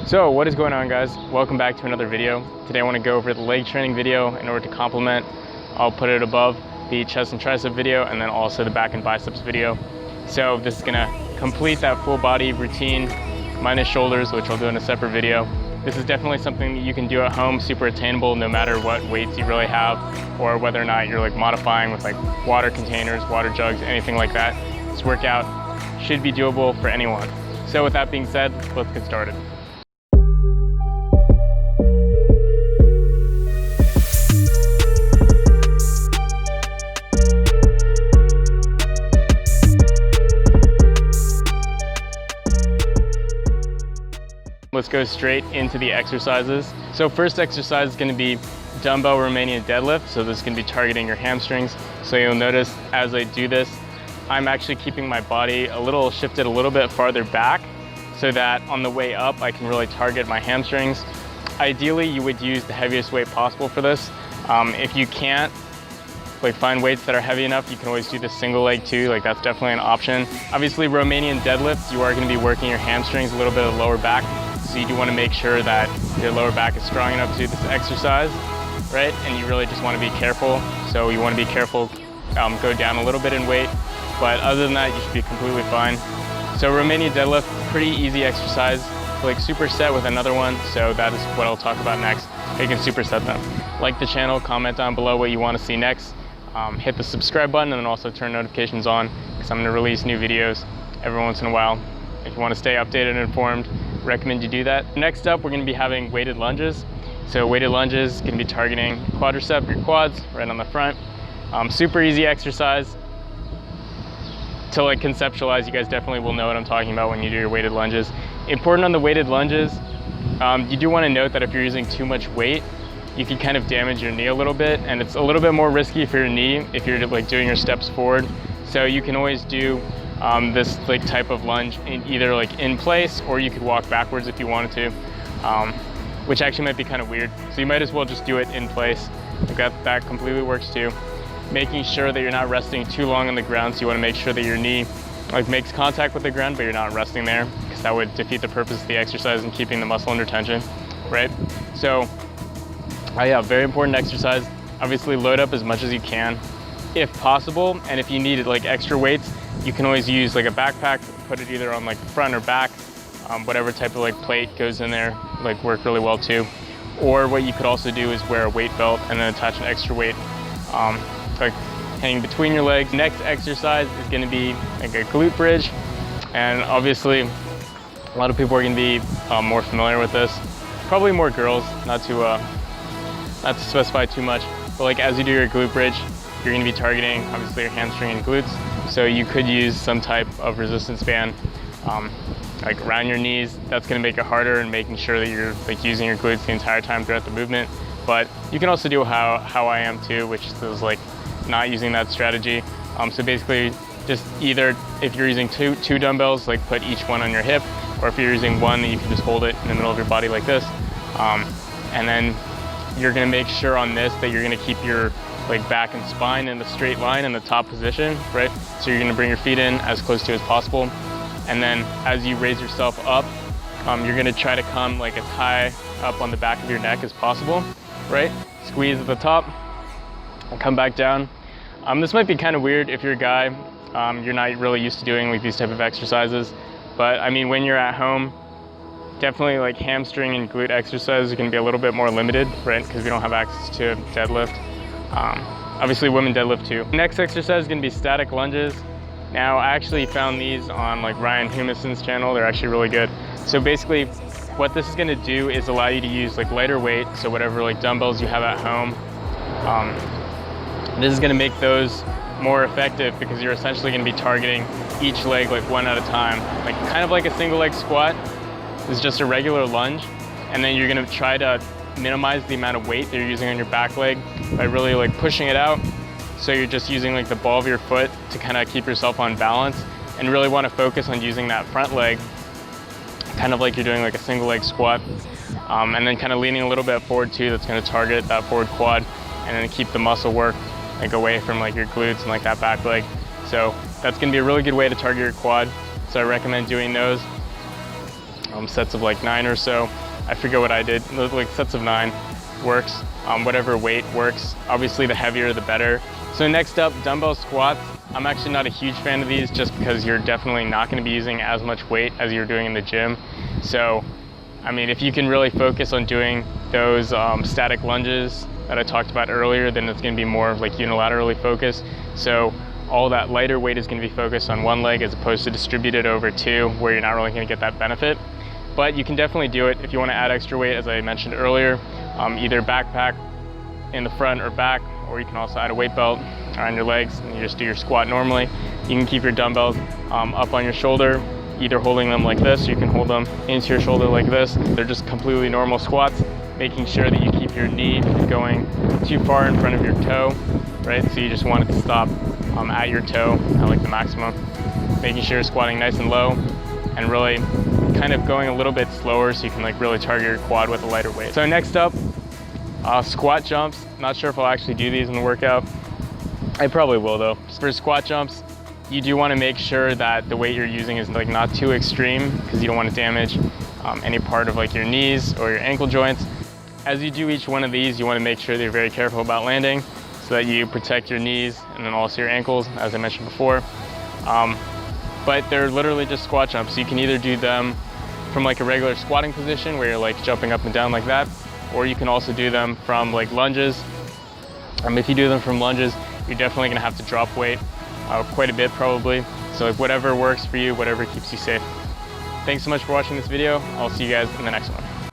So what is going on, guys? Welcome back to another video. Today I want to go over the leg training video. In order to complement, I'll put it above the chest and tricep video and then also the back and biceps video. So this is going to complete that full body routine minus shoulders, which I'll do in a separate video. This is definitely something that you can do at home, super attainable no matter what weights you really have or whether or not you're like modifying with like water containers, water jugs, anything like that. This workout should be doable for anyone. So with that being said, let's get started. Let's go straight into the exercises. So first exercise is going to be dumbbell Romanian deadlift. So this is going to be targeting your hamstrings. So you'll notice as I do this, I'm actually keeping my body shifted a little bit farther back so that on the way up, I can really target my hamstrings. Ideally, you would use the heaviest weight possible for this. If you can't find weights that are heavy enough, you can always do the single leg too. That's definitely an option. Obviously, Romanian deadlift, you are going to be working your hamstrings, a little bit of lower back. So you do want to make sure that your lower back is strong enough to do this exercise, right? And you really just want to be careful. So you want to be careful, go down a little bit in weight, but other than that, you should be completely fine. So Romanian deadlift, pretty easy exercise. Like superset with another one. So that is what I'll talk about next. You can superset them. Like the channel, comment down below what you want to see next. Hit the subscribe button and then also turn notifications on because I'm going to release new videos every once in a while. If you want to stay updated and informed, recommend you do that. Next up, we're going to be having weighted lunges. So weighted lunges can be targeting quadricep, your quads, right on the front. Super easy exercise. To conceptualize, you guys definitely will know what I'm talking about when you do your weighted lunges. Important on the weighted lunges, you do want to note that if you're using too much weight, you can kind of damage your knee a little bit, and it's a little bit more risky for your knee if you're doing your steps forward. So you can always do this type of lunge either in place, or you could walk backwards if you wanted to, which actually might be kind of weird. So you might as well just do it in place. That completely works too. Making sure that you're not resting too long on the ground. So you want to make sure that your knee makes contact with the ground, but you're not resting there, because that would defeat the purpose of the exercise and keeping the muscle under tension, right? So yeah, very important exercise. Obviously load up as much as you can if possible, and if you need extra weights, you can always use a backpack, put it either on the front or back, whatever type of plate goes in there, work really well too. Or what you could also do is wear a weight belt and then attach an extra weight hanging between your legs. Next exercise is going to be a glute bridge, and obviously a lot of people are going to be more familiar with this. Probably more girls, not to specify too much, but as you do your glute bridge, you're going to be targeting obviously your hamstring and glutes. So you could use some type of resistance band around your knees. That's going to make it harder and making sure that you're using your glutes the entire time throughout the movement. But you can also do how I am too, which is not using that strategy. So basically just either if you're using two dumbbells, put each one on your hip, or if you're using one, then you can just hold it in the middle of your body like this. And then you're going to make sure on this that you're going to keep your back and spine in the straight line in the top position, right? So you're going to bring your feet in as close to as possible. And then as you raise yourself up, you're going to try to come as high up on the back of your neck as possible, right? Squeeze at the top and come back down. This might be kind of weird if you're a guy, you're not really used to doing these type of exercises. But I mean, when you're at home, definitely hamstring and glute exercises are going to be a little bit more limited, right? Because we don't have access to deadlift. Obviously women deadlift too. Next exercise is going to be static lunges. Now I actually found these on Ryan Humison's channel. They're actually really good. So basically what this is going to do is allow you to use lighter weight. So whatever dumbbells you have at home, this is going to make those more effective because you're essentially going to be targeting each leg one at a time. Kind of like a single leg squat. It's just a regular lunge, and then you're going to try to minimize the amount of weight that you're using on your back leg by really pushing it out. So you're just using the ball of your foot to kind of keep yourself on balance, and really want to focus on using that front leg kind of like you're doing a single leg squat, and then kind of leaning a little bit forward too. That's going to target that forward quad and then keep the muscle work away from your glutes and that back leg. So that's going to be a really good way to target your quad. So I recommend doing those. sets of like 9 or so. I forget what I did, like sets of 9 works, whatever weight works. Obviously the heavier the better. So next up, dumbbell squats. I'm actually not a huge fan of these just because you're definitely not going to be using as much weight as you're doing in the gym. So, I mean, if you can really focus on doing those static lunges that I talked about earlier, then it's going to be more of like unilaterally focused. So all that lighter weight is going to be focused on one leg as opposed to distributed over 2, where you're not really going to get that benefit. But you can definitely do it if you want to add extra weight, as I mentioned earlier, either backpack in the front or back, or you can also add a weight belt around your legs and you just do your squat normally. You can keep your dumbbells up on your shoulder, either holding them like this, or you can hold them into your shoulder like this. They're just completely normal squats, making sure that you keep your knee going too far in front of your toe, right? So you just want it to stop at your toe at like the maximum. Making sure you're squatting nice and low and really kind of going a little bit slower so you can like really target your quad with a lighter weight. So next up, squat jumps. Not sure if I'll actually do these in the workout. I probably will though. For squat jumps, you do want to make sure that the weight you're using is like not too extreme, because you don't want to damage any part of like your knees or your ankle joints. As you do each one of these, you want to make sure that you're very careful about landing so that you protect your knees and then also your ankles, as I mentioned before. But they're literally just squat jumps. So you can either do them from like a regular squatting position where you're like jumping up and down like that, or you can also do them from like lunges. If you do them from lunges, you're definitely gonna have to drop weight quite a bit probably. So like whatever works for you, whatever keeps you safe. Thanks so much for watching this video. I'll see you guys in the next one.